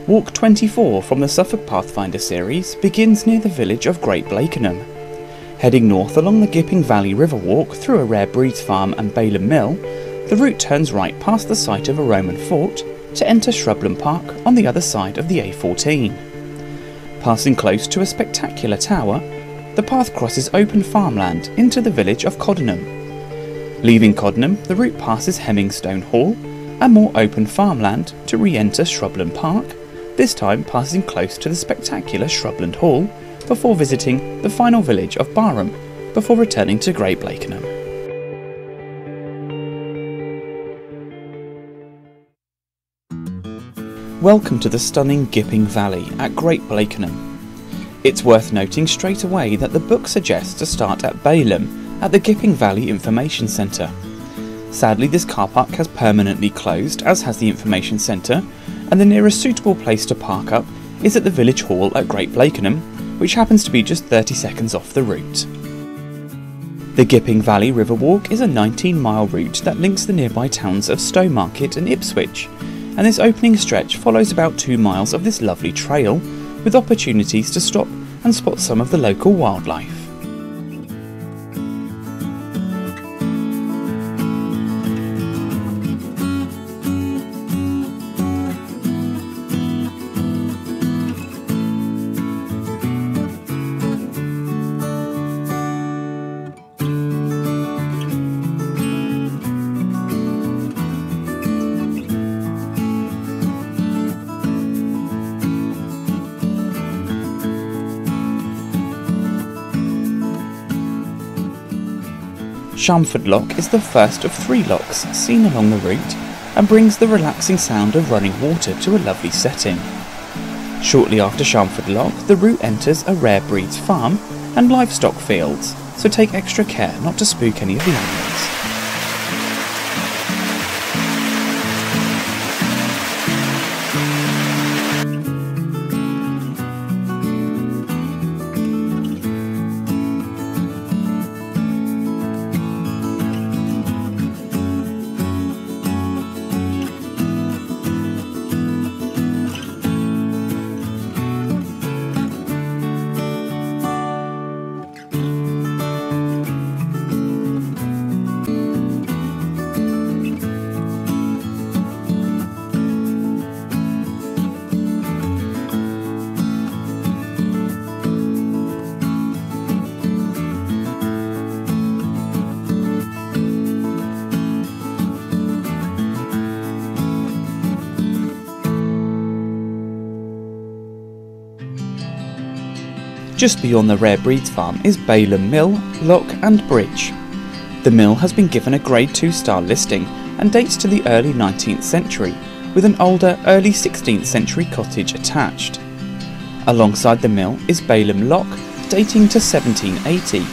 Walk 24 from the Suffolk Pathfinder series begins near the village of Great Blakenham. Heading north along the Gipping Valley River Walk through a rare breeds farm and Baylham Mill, the route turns right past the site of a Roman fort to enter Shrubland Park on the other side of the A14. Passing close to a spectacular tower, the path crosses open farmland into the village of Coddenham. Leaving Coddenham, the route passes Hemmingstone Hall and more open farmland to re-enter Shrubland Park, this time passing close to the spectacular Shrubland Hall before visiting the final village of Barham before returning to Great Blakenham. Welcome to the stunning Gipping Valley at Great Blakenham. It's worth noting straight away that the book suggests a start at Baylham at the Gipping Valley Information Centre. Sadly, this car park has permanently closed, as has the information centre, and the nearest suitable place to park up is at the village hall at Great Blakenham, which happens to be just 30 seconds off the route. The Gipping Valley River Walk is a 19-mile route that links the nearby towns of Stowmarket and Ipswich, and this opening stretch follows about 2 miles of this lovely trail, with opportunities to stop and spot some of the local wildlife. Shamford Lock is the first of 3 locks seen along the route and brings the relaxing sound of running water to a lovely setting. Shortly after Shamford Lock, the route enters a rare breeds farm and livestock fields, so take extra care not to spook any of the animals. Just beyond the rare breeds farm is Baylham Mill, Lock and Bridge. The mill has been given a Grade 2 star listing and dates to the early 19th century, with an older early 16th century cottage attached. Alongside the mill is Baylham Lock, dating to 1780,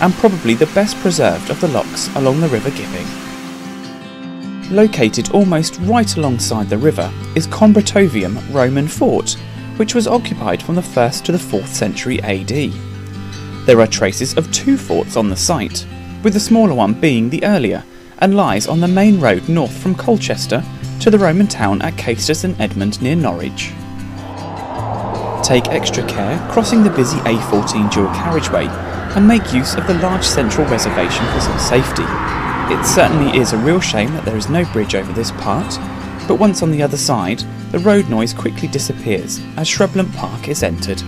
and probably the best preserved of the locks along the River Gipping. Located almost right alongside the river is Combratovium Roman Fort, which was occupied from the 1st to the 4th century AD. There are traces of 2 forts on the site, with the smaller one being the earlier, and lies on the main road north from Colchester to the Roman town at Caestus and Edmund near Norwich. Take extra care crossing the busy A14 dual carriageway and make use of the large central reservation for some safety. It certainly is a real shame that there is no bridge over this part, but once on the other side, the road noise quickly disappears as Shrubland Park is entered.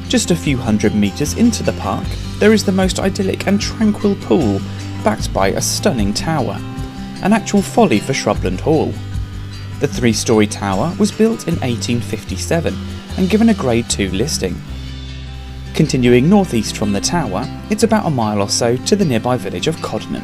Just a few hundred metres into the park, there is the most idyllic and tranquil pool, backed by a stunning tower, an actual folly for Shrubland Hall. The 3-storey tower was built in 1857 and given a Grade 2 listing. Continuing northeast from the tower, it's about a mile or so to the nearby village of Coddenham.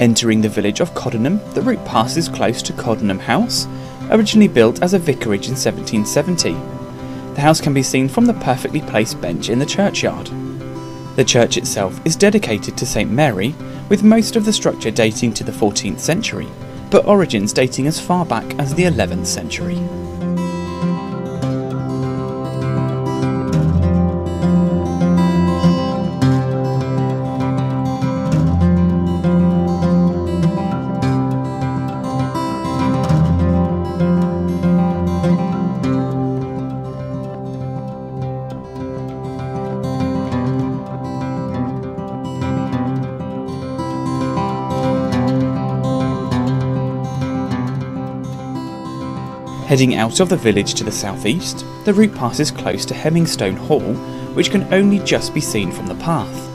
Entering the village of Coddenham, the route passes close to Coddenham House, originally built as a vicarage in 1770. The house can be seen from the perfectly placed bench in the churchyard. The church itself is dedicated to St Mary, with most of the structure dating to the 14th century, but origins dating as far back as the 11th century. Heading out of the village to the southeast, the route passes close to Hemmingstone Hall, which can only just be seen from the path.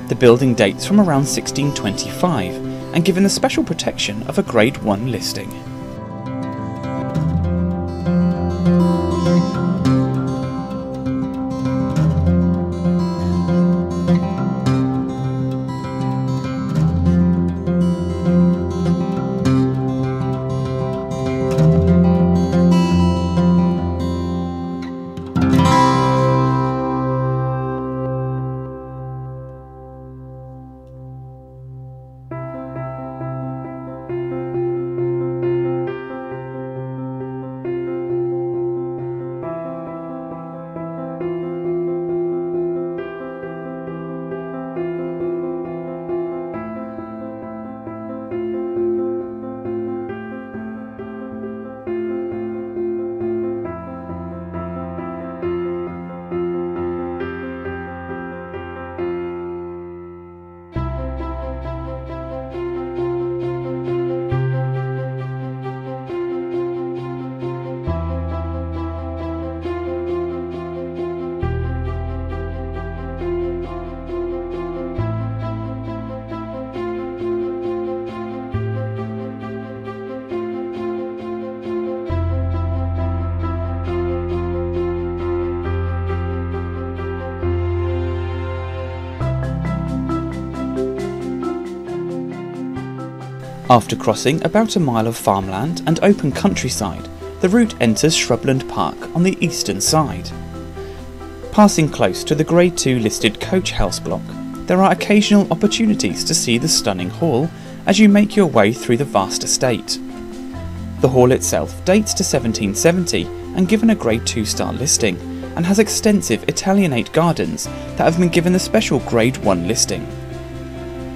The building dates from around 1625 and given the special protection of a Grade 1 listing. After crossing about a mile of farmland and open countryside, the route enters Shrubland Park on the eastern side. Passing close to the Grade 2 listed coach house block, there are occasional opportunities to see the stunning hall as you make your way through the vast estate. The hall itself dates to 1770 and given a Grade 2 star listing, and has extensive Italianate gardens that have been given the special Grade 1 listing.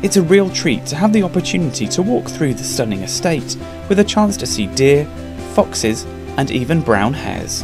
It's a real treat to have the opportunity to walk through the stunning estate with a chance to see deer, foxes and even brown hares.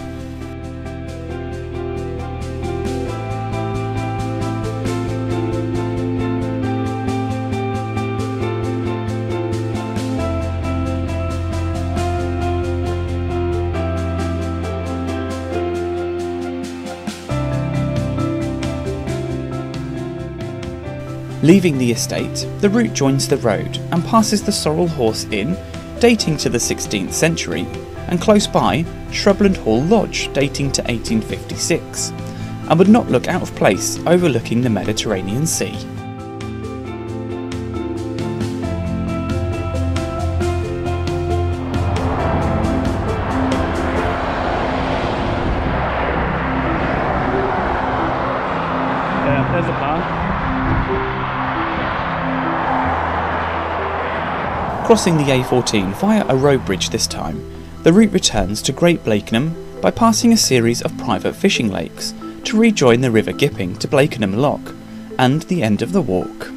Leaving the estate, the route joins the road and passes the Sorrel Horse Inn, dating to the 16th century, and close by, Shrubland Hall Lodge, dating to 1856, and would not look out of place overlooking the Mediterranean Sea. There's a bar. Crossing the A14 via a road bridge this time, the route returns to Great Blakenham by passing a series of private fishing lakes to rejoin the River Gipping to Blakenham Lock and the end of the walk.